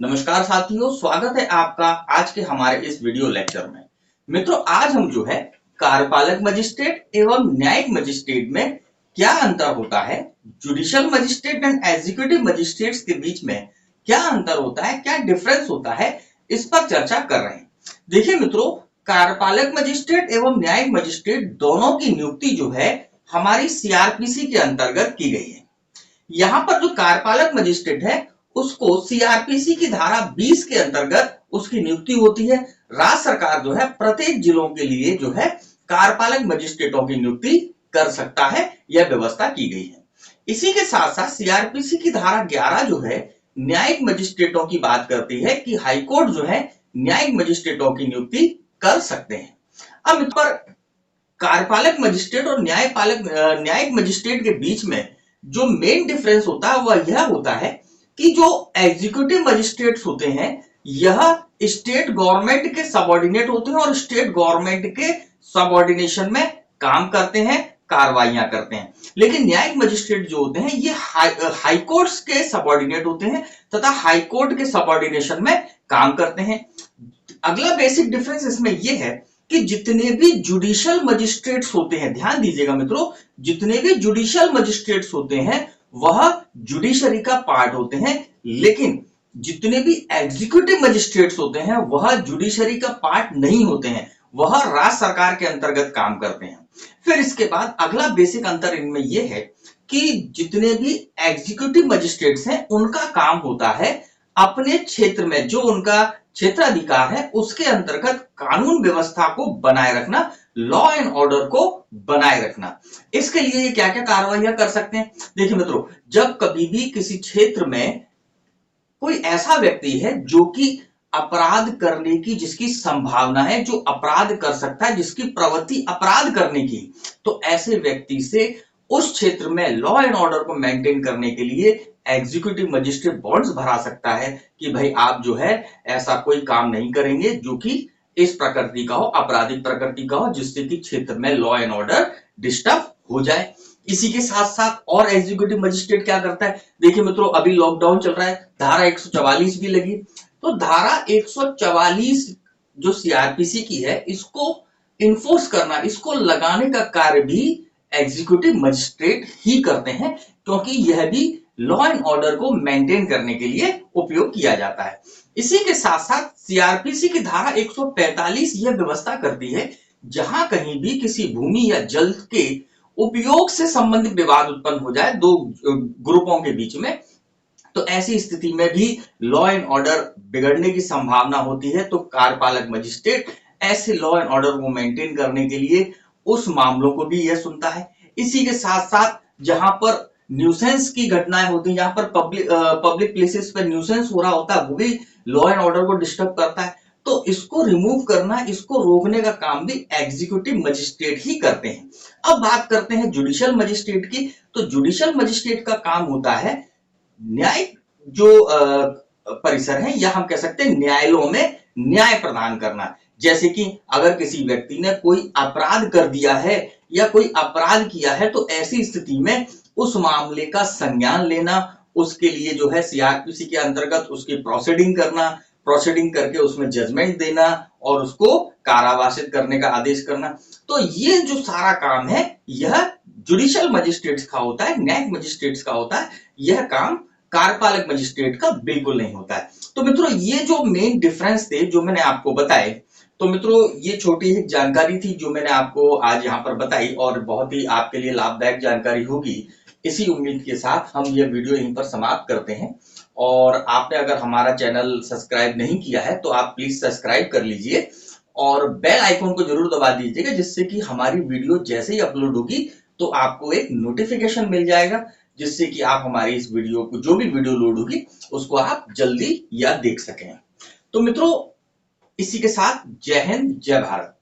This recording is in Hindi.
नमस्कार साथियों, स्वागत है आपका आज के हमारे इस वीडियो लेक्चर में। मित्रों, आज हम जो है कार्यपालक मजिस्ट्रेट एवं न्यायिक मजिस्ट्रेट में क्या अंतर होता है, judicial magistrate and executive magistrates के बीच में क्या अंतर होता है, क्या डिफरेंस होता है, इस पर चर्चा कर रहे हैं। देखिए मित्रों, कार्यपालक मजिस्ट्रेट एवं न्यायिक मजिस्ट्रेट दोनों की नियुक्ति जो है हमारी सीआरपीसी के अंतर्गत की गई है। यहाँ पर जो कार्यपालक मजिस्ट्रेट है उसको सीआरपीसी की धारा 20 के अंतर्गत उसकी नियुक्ति होती है। राज्य सरकार जो है प्रत्येक जिलों के लिए जो है कार्यपालक मजिस्ट्रेटों की नियुक्ति कर सकता है, यह व्यवस्था की गई है। इसी के साथ साथ सीआरपीसी की धारा 11 जो है न्यायिक मजिस्ट्रेटों की बात करती है कि हाईकोर्ट जो है न्यायिक मजिस्ट्रेटों की नियुक्ति कर सकते हैं। अब इस पर कार्यपालक मजिस्ट्रेट और न्यायिक मजिस्ट्रेट के बीच में जो मेन डिफरेंस होता है वह यह होता है कि जो एग्जीक्यूटिव मजिस्ट्रेट्स होते हैं यह स्टेट गवर्नमेंट के सबऑर्डिनेट होते हैं और स्टेट गवर्नमेंट के सबऑर्डिनेशन में काम करते हैं, कार्रवाइयां करते हैं। लेकिन न्यायिक मजिस्ट्रेट जो होते हैं ये हाई कोर्ट्स के सबऑर्डिनेट होते हैं तथा हाई कोर्ट के सबऑर्डिनेशन में काम करते हैं। अगला बेसिक डिफरेंस इसमें यह है कि जितने भी जुडिशियल मजिस्ट्रेट्स होते हैं, ध्यान दीजिएगा मित्रों, जितने भी जुडिशियल मजिस्ट्रेट्स होते हैं वह जुडिशरी का पार्ट होते हैं, लेकिन जितने भी एग्जीक्यूटिव मजिस्ट्रेट्स होते हैं वह जुडिशरी का पार्ट नहीं होते हैं, वह राज्य सरकार के अंतर्गत काम करते हैं। फिर इसके बाद अगला बेसिक अंतर इनमें यह है कि जितने भी एग्जीक्यूटिव मजिस्ट्रेट्स हैं उनका काम होता है अपने क्षेत्र में जो उनका क्षेत्राधिकार है उसके अंतर्गत कानून व्यवस्था को बनाए रखना, लॉ एंड ऑर्डर को बनाए रखना। इसके लिए ये क्या क्या कार्रवाइयां कर सकते हैं? देखिए मित्रों, जब कभी भी किसी क्षेत्र में कोई ऐसा व्यक्ति है जो कि अपराध करने की जिसकी संभावना है, जो अपराध कर सकता है, जिसकी प्रवृत्ति अपराध करने की, तो ऐसे व्यक्ति से उस क्षेत्र में लॉ एंड ऑर्डर को मेंटेन करने के लिए एग्जीक्यूटिव मजिस्ट्रेट बॉन्ड्स भरा सकता है कि भाई आप जो है ऐसा कोई काम नहीं करेंगे जो कि इस प्रकृति का हो, आपराधिक प्रकृति का हो, जिससे कि क्षेत्र में लॉ एंड ऑर्डर डिस्टर्ब हो जाए। इसी के साथ साथ और एग्जीक्यूटिव मजिस्ट्रेट क्या करता है? देखिए मित्रों, अभी लॉकडाउन चल रहा है, धारा 144 भी लगी, तो धारा 144 जो सीआरपीसी की है इसको इन्फोर्स करना, इसको लगाने का कार्य भी एग्जीक्यूटिव मजिस्ट्रेट ही करते हैं, क्योंकि यह भी लॉ एंड ऑर्डर को मेंटेन करने के लिए उपयोग किया जाता है। इसी के साथ साथ सीआरपीसी की धारा 145 यह व्यवस्था करती है जहां कहीं भी किसी भूमि या जल के उपयोग से संबंधित विवाद उत्पन्न हो जाए दो ग्रुपों के बीच में, तो ऐसी स्थिति में भी लॉ एंड ऑर्डर बिगड़ने की संभावना होती है, तो कार्यपालक मजिस्ट्रेट ऐसे लॉ एंड ऑर्डर को मेंटेन करने के लिए उस मामलों को भी यह सुनता है। इसी के साथ साथ जहां पर न्यूसेंस की घटनाएं होती हैं, जहां पर पब्लिक प्लेसेस पर न्यूसेंस हो रहा होता है, वो भी लॉ एंड ऑर्डर को डिस्टर्ब करता है, तो इसको रिमूव करना, इसको रोकने का काम भी एग्जीक्यूटिव मजिस्ट्रेट ही करते हैं। अब बात करते हैं जुडिशियल मजिस्ट्रेट की, तो जुडिशियल मजिस्ट्रेट का काम होता है न्यायिक जो परिसर है या हम कह सकते हैं न्यायालयों में न्याय प्रदान करना। जैसे कि अगर किसी व्यक्ति ने कोई अपराध कर दिया है या कोई अपराध किया है, तो ऐसी स्थिति में उस मामले का संज्ञान लेना, उसके लिए जो है सीआरपीसी के अंतर्गत उसकी प्रोसीडिंग करना, प्रोसीडिंग करके उसमें जजमेंट देना और उसको कारावासित करने का आदेश करना। तो ये जो सारा काम है यह जुडिशियल मजिस्ट्रेट्स का होता है, न्यायिक मजिस्ट्रेट्स का होता है, यह काम कार्यपालक मजिस्ट्रेट का बिल्कुल नहीं होता है। तो मित्रों, ये जो मेन डिफरेंस थे जो मैंने आपको बताए, तो मित्रों ये छोटी एक जानकारी थी जो मैंने आपको आज यहाँ पर बताई और बहुत ही आपके लिए लाभदायक जानकारी होगी। इसी उम्मीद के साथ हम ये वीडियो यहीं पर समाप्त करते हैं, और आपने अगर हमारा चैनल सब्सक्राइब नहीं किया है तो आप प्लीज सब्सक्राइब कर लीजिए और बेल आइकन को जरूर दबा दीजिएगा, जिससे कि हमारी वीडियो जैसे ही अपलोड होगी तो आपको एक नोटिफिकेशन मिल जाएगा, जिससे कि आप हमारी इस वीडियो को, जो भी वीडियो लोड होगी उसको आप जल्दी या देख सकें। तो मित्रों, इसी के साथ जय हिंद, जय भारत।